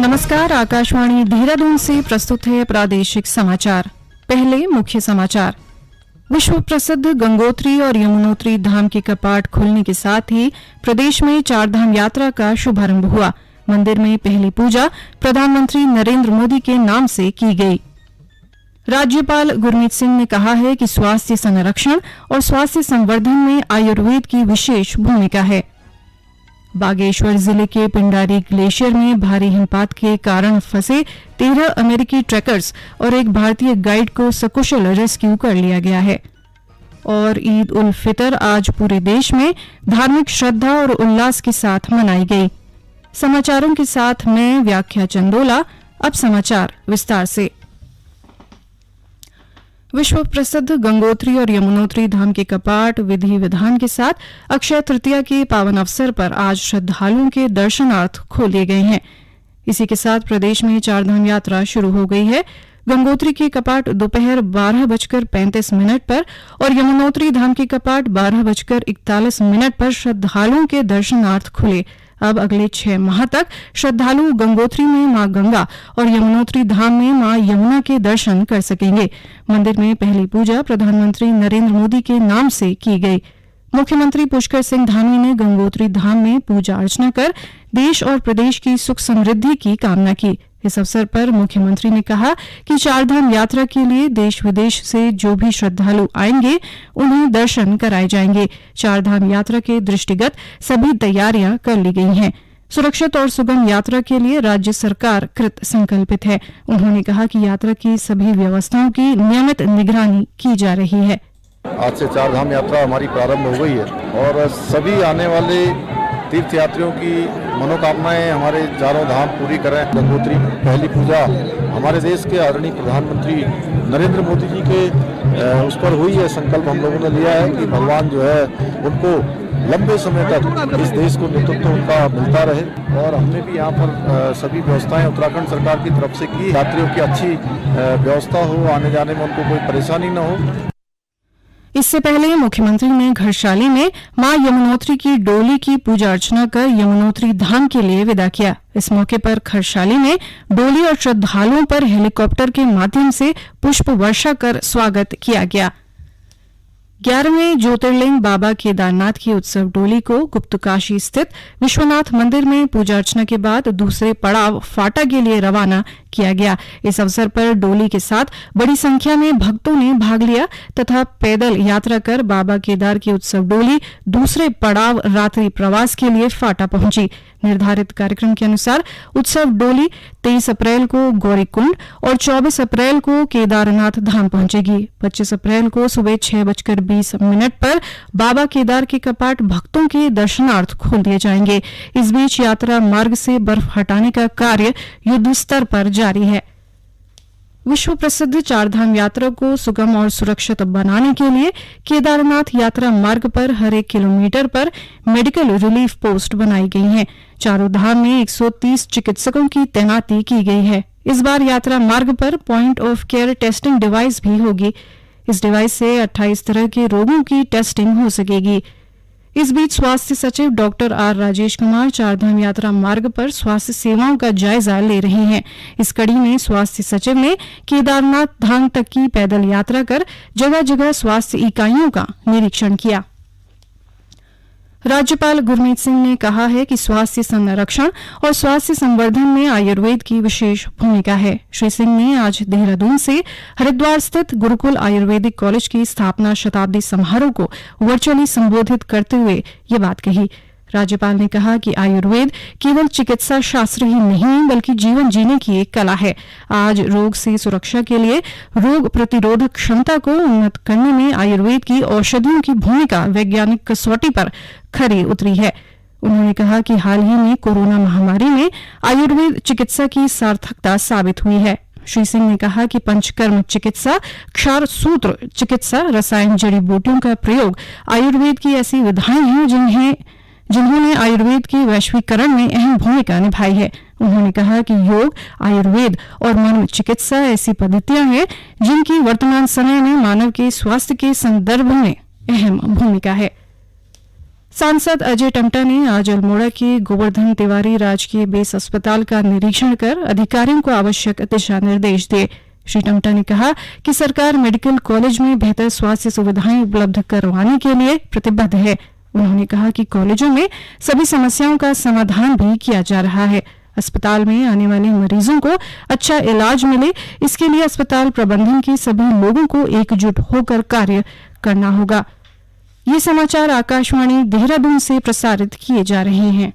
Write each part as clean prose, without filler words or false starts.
नमस्कार, आकाशवाणी देहरादून से प्रस्तुत है प्रादेशिक समाचार। पहले मुख्य समाचार। विश्व प्रसिद्ध गंगोत्री और यमुनोत्री धाम के कपाट खुलने के साथ ही प्रदेश में चारधाम यात्रा का शुभारंभ हुआ। मंदिर में पहली पूजा प्रधानमंत्री नरेंद्र मोदी के नाम से की गई। राज्यपाल गुरमीत सिंह ने कहा है कि स्वास्थ्य संरक्षण और स्वास्थ्य संवर्धन में आयुर्वेद की विशेष भूमिका है। बागेश्वर जिले के पिंडारी ग्लेशियर में भारी हिमपात के कारण फंसे 13 अमेरिकी ट्रैकर्स और एक भारतीय गाइड को सकुशल रेस्क्यू कर लिया गया है। और ईद उल फितर आज पूरे देश में धार्मिक श्रद्धा और उल्लास के साथ मनाई गई। समाचारों के साथ मैं व्याख्या चंदोला। अब समाचार विस्तार से। विश्व प्रसिद्ध गंगोत्री और यमुनोत्री धाम के कपाट विधि विधान के साथ अक्षय तृतीया के पावन अवसर पर आज श्रद्धालुओं के दर्शनार्थ खोल दिए गए हैं। इसी के साथ प्रदेश में चारधाम यात्रा शुरू हो गई है। गंगोत्री के कपाट दोपहर 12:35 पर और यमुनोत्री धाम के कपाट 12:41 पर श्रद्धालुओं के दर्शनार्थ खुले। अब अगले 6 माह तक श्रद्धालु गंगोत्री में मां गंगा और यमुनोत्री धाम में मां यमुना के दर्शन कर सकेंगे। मंदिर में पहली पूजा प्रधानमंत्री नरेंद्र मोदी के नाम से की गई। मुख्यमंत्री पुष्कर सिंह धामी ने गंगोत्री धाम में पूजा अर्चना कर देश और प्रदेश की सुख समृद्धि की कामना की। इस अवसर पर मुख्यमंत्री ने कहा कि चारधाम यात्रा के लिए देश विदेश से जो भी श्रद्धालु आएंगे उन्हें दर्शन कराए जाएंगे। चारधाम यात्रा के दृष्टिगत सभी तैयारियां कर ली गई हैं। सुरक्षित और सुगम यात्रा के लिए राज्य सरकार कृत संकल्पित है। उन्होंने कहा कि यात्रा की सभी व्यवस्थाओं की नियमित निगरानी की जा रही है। आज से चारधाम यात्रा हमारी प्रारंभ हो गई है और सभी आने वाले तीर्थयात्रियों की मनोकामनाएं हमारे चारों धाम पूरी करें। गंगोत्री पहली पूजा हमारे देश के आदरणीय प्रधानमंत्री नरेंद्र मोदी जी के उस पर हुई है। संकल्प हम लोगों ने लिया है कि भगवान जो है उनको लंबे समय तक इस देश को नेतृत्व उनका मिलता रहे। और हमने भी यहाँ पर सभी व्यवस्थाएं उत्तराखंड सरकार की तरफ से की। यात्रियों की अच्छी व्यवस्था हो, आने जाने में उनको कोई परेशानी न हो। इससे पहले मुख्यमंत्री ने घरशाली में मां यमुनोत्री की डोली की पूजा अर्चना कर यमुनोत्री धाम के लिए विदा किया। इस मौके पर खरसाली में डोली और श्रद्धालुओं पर हेलीकॉप्टर के माध्यम से पुष्प वर्षा कर स्वागत किया गया। 11वें ज्योतिर्लिंग बाबा केदारनाथ की उत्सव डोली को गुप्तकाशी स्थित विश्वनाथ मंदिर में पूजा अर्चना के बाद दूसरे पड़ाव फाटा के लिए रवाना किया गया। इस अवसर पर डोली के साथ बड़ी संख्या में भक्तों ने भाग लिया तथा पैदल यात्रा कर बाबा केदार की उत्सव डोली दूसरे पड़ाव रात्रि प्रवास के लिए फाटा पहुंची। निर्धारित कार्यक्रम के अनुसार उत्सव डोली 23 अप्रैल को गौरीकुंड और 24 अप्रैल को केदारनाथ धाम पहुंचेगी। 25 अप्रैल को सुबह 6:20 पर बाबा केदार के कपाट भक्तों के दर्शनार्थ खोल दिए जाएंगे। इस बीच यात्रा मार्ग से बर्फ हटाने का कार्य युद्ध स्तर पर जारी है। विश्व प्रसिद्ध चारधाम यात्रा को सुगम और सुरक्षित बनाने के लिए केदारनाथ यात्रा मार्ग पर हर 1 किलोमीटर पर मेडिकल रिलीफ पोस्ट बनाई गई हैं। चारों धाम में 130 चिकित्सकों की तैनाती की गई है। इस बार यात्रा मार्ग पर point of care testing device भी होगी। इस डिवाइस से 28 तरह के रोगों की टेस्टिंग हो सकेगी। इस बीच स्वास्थ्य सचिव डॉक्टर आर राजेश कुमार चारधाम यात्रा मार्ग पर स्वास्थ्य सेवाओं का जायजा ले रहे हैं। इस कड़ी में स्वास्थ्य सचिव ने केदारनाथ धाम तक की पैदल यात्रा कर जगह जगह स्वास्थ्य इकाइयों का निरीक्षण किया। राज्यपाल गुरमीत सिंह ने कहा है कि स्वास्थ्य संरक्षण और स्वास्थ्य संवर्धन में आयुर्वेद की विशेष भूमिका है। श्री सिंह ने आज देहरादून से हरिद्वार स्थित गुरुकुल आयुर्वेदिक कॉलेज की स्थापना शताब्दी समारोह को वर्चुअली संबोधित करते हुए ये बात कही। राज्यपाल ने कहा कि आयुर्वेद केवल चिकित्सा शास्त्र ही नहीं बल्कि जीवन जीने की एक कला है। आज रोग से सुरक्षा के लिए रोग प्रतिरोधक क्षमता को उन्नत करने में आयुर्वेद की औषधियों की भूमिका वैज्ञानिक कसौटी पर खरी उतरी है। उन्होंने कहा कि हाल ही में कोरोना महामारी में आयुर्वेद चिकित्सा की सार्थकता साबित हुई है। श्री सिंह ने कहा कि पंचकर्म चिकित्सा, क्षार सूत्र चिकित्सा, रसायन जड़ी बूटियों का प्रयोग आयुर्वेद की ऐसी विधाएं हैं जिन्होंने आयुर्वेद के वैश्वीकरण में अहम भूमिका निभाई है। उन्होंने कहा कि योग, आयुर्वेद और मन चिकित्सा ऐसी पद्धतियां हैं जिनकी वर्तमान समय में मानव के स्वास्थ्य के संदर्भ में अहम भूमिका है। सांसद अजय टम्टा ने आज अल्मोड़ा के गोवर्धन तिवारी राजकीय बेस अस्पताल का निरीक्षण कर अधिकारियों को आवश्यक दिशा निर्देश दिए। श्री टम्टा ने कहा कि सरकार मेडिकल कॉलेज में बेहतर स्वास्थ्य सुविधाएं उपलब्ध करवाने के लिए प्रतिबद्ध है। उन्होंने कहा कि कॉलेजों में सभी समस्याओं का समाधान भी किया जा रहा है। अस्पताल में आने वाले मरीजों को अच्छा इलाज मिले, इसके लिए अस्पताल प्रबंधन के सभी लोगों को एकजुट होकर कार्य करना होगा। ये समाचार आकाशवाणी देहरादून से प्रसारित किए जा रहे हैं।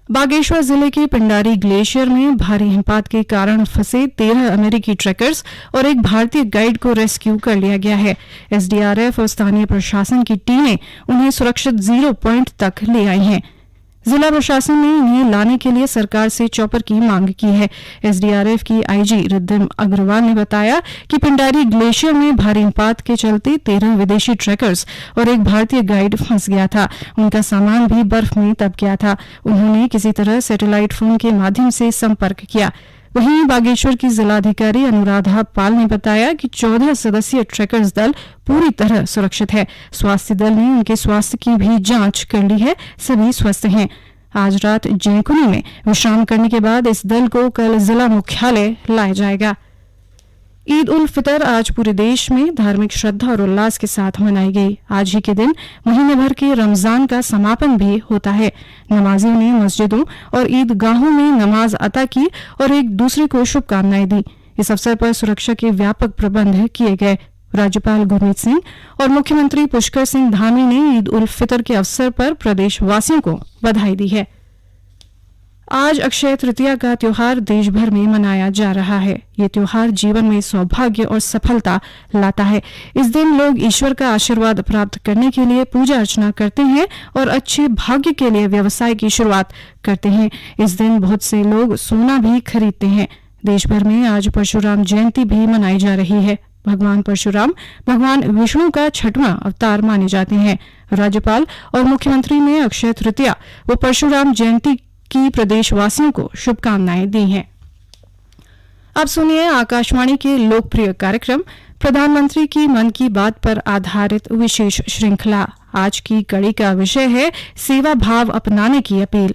बागेश्वर जिले के पिंडारी ग्लेशियर में भारी हिमपात के कारण फंसे 13 अमेरिकी ट्रैकर्स और एक भारतीय गाइड को रेस्क्यू कर लिया गया है। एसडीआरएफ और स्थानीय प्रशासन की टीमें उन्हें सुरक्षित 0 पॉइंट तक ले आई हैं। जिला प्रशासन ने इन्हें लाने के लिए सरकार से चॉपर की मांग की है। एसडीआरएफ की आईजी रिद्धिम अग्रवाल ने बताया कि पिंडारी ग्लेशियर में भारी हिमपात के चलते 13 विदेशी ट्रैकर्स और एक भारतीय गाइड फंस गया था। उनका सामान भी बर्फ में दब गया था। उन्होंने किसी तरह सैटेलाइट फोन के माध्यम से संपर्क किया। वहीं बागेश्वर की जिलाधिकारी अनुराधा पाल ने बताया कि 14 सदस्यीय ट्रैकर्स दल पूरी तरह सुरक्षित है। स्वास्थ्य दल ने उनके स्वास्थ्य की भी जांच कर ली है, सभी स्वस्थ हैं। आज रात जैंकुनी में विश्राम करने के बाद इस दल को कल जिला मुख्यालय लाया जाएगा। ईद उल फितर आज पूरे देश में धार्मिक श्रद्धा और उल्लास के साथ मनाई गई। आज ही के दिन महीने भर के रमजान का समापन भी होता है। नमाजियों ने मस्जिदों और ईदगाहों में नमाज अता की और एक दूसरे को शुभकामनाएं दी। इस अवसर पर सुरक्षा के व्यापक प्रबंध किए गए। राज्यपाल गुरमीत सिंह और मुख्यमंत्री पुष्कर सिंह धामी ने ईद उल फितर के अवसर पर प्रदेशवासियों को बधाई दी है। आज अक्षय तृतीया का त्योहार देश भर में मनाया जा रहा है। ये त्योहार जीवन में सौभाग्य और सफलता लाता है। इस दिन लोग ईश्वर का आशीर्वाद प्राप्त करने के लिए पूजा अर्चना करते हैं और अच्छे भाग्य के लिए व्यवसाय की शुरुआत करते हैं। इस दिन बहुत से लोग सोना भी खरीदते हैं। देश भर में आज परशुराम जयंती भी मनाई जा रही है। भगवान परशुराम भगवान विष्णु का 6वां अवतार माने जाते हैं। राज्यपाल और मुख्यमंत्री ने अक्षय तृतीया व परशुराम जयंती की प्रदेशवासियों को शुभकामनाएं दी हैं। अब सुनिए आकाशवाणी के लोकप्रिय कार्यक्रम प्रधानमंत्री की मन की बात पर आधारित विशेष श्रृंखला। आज की कड़ी का विषय है सेवा भाव अपनाने की अपील।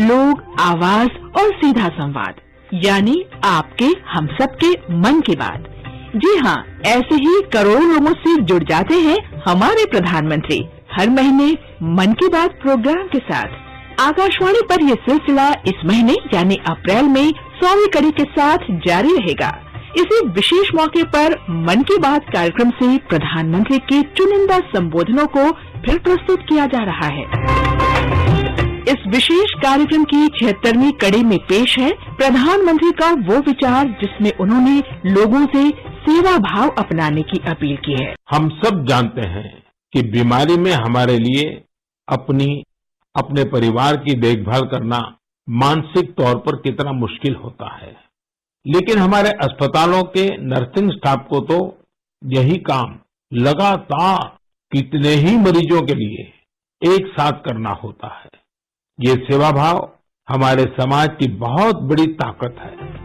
लोग, आवाज और सीधा संवाद, यानी आपके हम सबके मन की बात। जी हाँ, ऐसे ही करोड़ों लोगों से जुड़ जाते हैं हमारे प्रधानमंत्री हर महीने मन की बात प्रोग्राम के साथ। आकाशवाणी पर यह सिलसिला इस महीने यानी अप्रैल में 100वीं कड़ी के साथ जारी रहेगा। इसी विशेष मौके पर मन की बात कार्यक्रम से प्रधानमंत्री के चुनिंदा संबोधनों को फिर प्रस्तुत किया जा रहा है। इस विशेष कार्यक्रम की 76वीं कड़ी में पेश है प्रधानमंत्री का वो विचार जिसमें उन्होंने लोगों से सेवा भाव अपनाने की अपील की है। हम सब जानते हैं कि बीमारी में हमारे लिए अपने परिवार की देखभाल करना मानसिक तौर पर कितना मुश्किल होता है, लेकिन हमारे अस्पतालों के नर्सिंग स्टाफ को तो यही काम लगातार कितने ही मरीजों के लिए एक साथ करना होता है। ये सेवा भाव हमारे समाज की बहुत बड़ी ताकत है।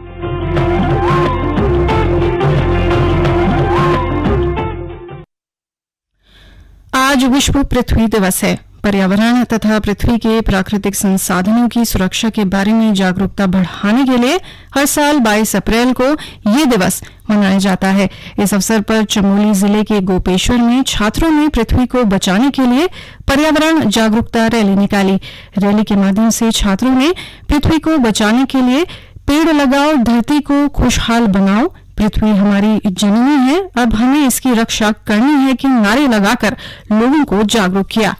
आज विश्व पृथ्वी दिवस है। पर्यावरण तथा पृथ्वी के प्राकृतिक संसाधनों की सुरक्षा के बारे में जागरूकता बढ़ाने के लिए हर साल 22 अप्रैल को ये दिवस मनाया जाता है। इस अवसर पर चमोली जिले के गोपेश्वर में छात्रों ने पृथ्वी को बचाने के लिए पर्यावरण जागरूकता रैली निकाली। रैली के माध्यम से छात्रों ने पृथ्वी को बचाने के लिए पेड़ लगाओ, धरती को खुशहाल बनाओ, पृथ्वी हमारी जननी है, अब हमें इसकी रक्षा करनी है के नारे लगाकर लोगों को जागरूक किया।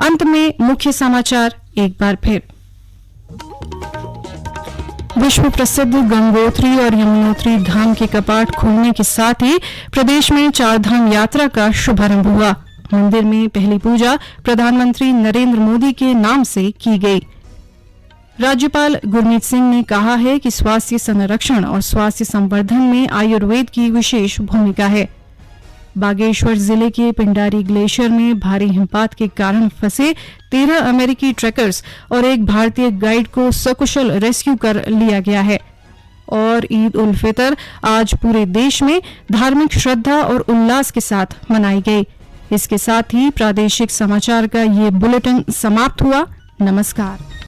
अंत में मुख्य समाचार एक बार फिर। विश्व प्रसिद्ध गंगोत्री और यमुनोत्री धाम के कपाट खुलने के साथ ही प्रदेश में 4 धाम यात्रा का शुभारंभ हुआ। मंदिर में पहली पूजा प्रधानमंत्री नरेंद्र मोदी के नाम से की गई। राज्यपाल गुरमीत सिंह ने कहा है कि स्वास्थ्य संरक्षण और स्वास्थ्य संवर्धन में आयुर्वेद की विशेष भूमिका है। बागेश्वर जिले के पिंडारी ग्लेशियर में भारी हिमपात के कारण फंसे 13 अमेरिकी ट्रैकर्स और एक भारतीय गाइड को सकुशल रेस्क्यू कर लिया गया है। और ईद उल फितर आज पूरे देश में धार्मिक श्रद्धा और उल्लास के साथ मनाई गई। इसके साथ ही प्रादेशिक समाचार का ये बुलेटिन समाप्त हुआ। नमस्कार।